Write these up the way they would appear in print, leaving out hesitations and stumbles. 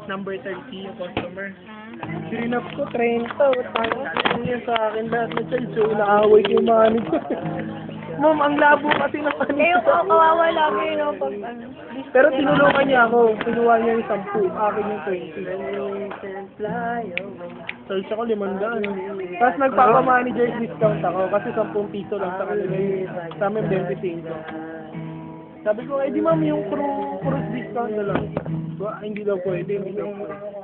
number 30 yung customer. Sinap ko, 30. Tama niya sa akin lahat na child. So, inaaway ko yung manager. Ma'am, ang labo kasi ng ano. Kayo kawawa lagi, no? Pag ano. Pero tinulungan niya ako. Kinuha niya yung 10. Akin yung 20. Search ako 500. Tapos nagpapa-manager discount ako kasi 10 piso lang sa kanila. Sa amin 25. Sabi ko, di ma'am, yung cruise discount na lang. Hindi daw pwede, hindi daw pwede.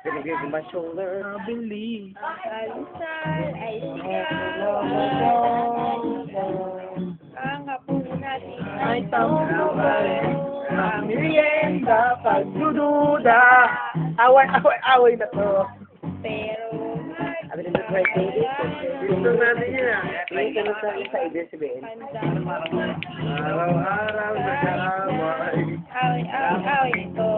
Gonna give you my shoulder. Nabili. Alisal, ay sigaw. Ang apo natin Ay tambay. Merienda, pagdududa. Away na to. pero Sabi nito, right, baby. Gusto natin yun ah. Ito na sa ibig sabihin. Araw-araw na kaaway. away ito.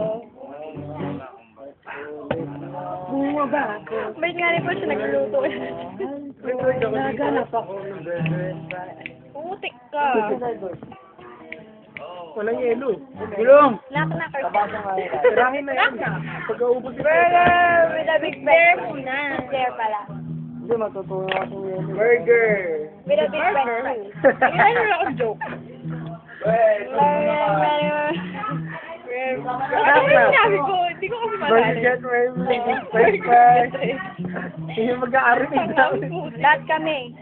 Bumaba ako. Ba't nga rin po siya nagluluto? Naganap ako ng Putik ka. Walang yelo. Gulong! Knock-knocker. Tirahin na yan. Pagkaubos ito. Burger with a big bread. There pala. Hindi, matutuwa ako yun. Burger! With a big bread. Yan yung ako joke. Ano yung sinabi ko? Hindi ko kasi Burger, malala. yung mag-aarinig namin. Lahat kami.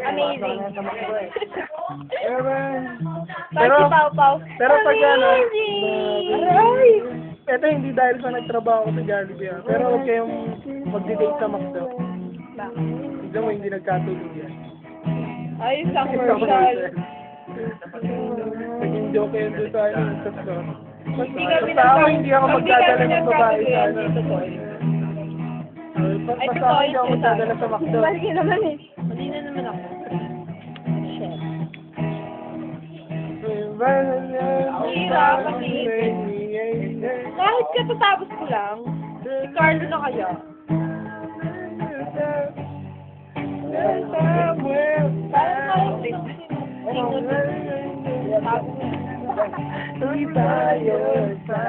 Amazing. Pero, Pau-pau. pero pag ano, Aray! ito hindi dahil sa nagtrabaho ko sa Jollibee. Pero huwag kayong mag-debate sa McDo. Tignan mo, hindi nagkatulog yan. Ay, isang commercial. Naging joke yun doon sa ano, sa store. Hindi kami Basta ako, hindi ako magdadala ng babae sa ano. Ay, Basta ako, hindi ako magdadala sa McDo. Balik naman eh. Mali na naman ako. Shit. Kahit katatapos ko lang, si Carlo na kaya. Parang Tuloy tayo sa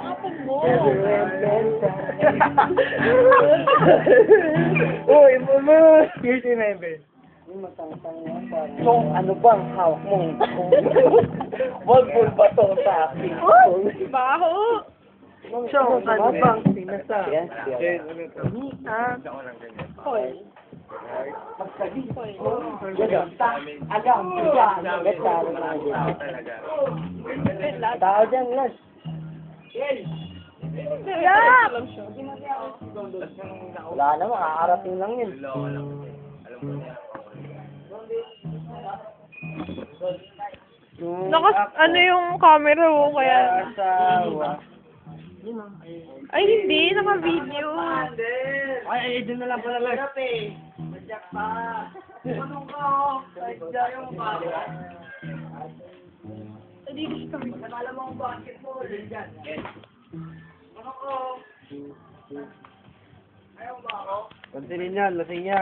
Tapos mo. Uy, mama! Here's your neighbor. So, ano bang hawak mong bulbul ba to sa akin? Baho. So, ano bang sinasabi? Yes, yes. Hoy. Alam, tao dyan, Las. Yak! Wala na, makakarating lang yun. Nakas, ano yung camera mo kaya? Asawa. Ay, hindi. Naka-video. Ay, doon na lang pala, Las. Nadilis kami. Pansinin yan, lasing yan.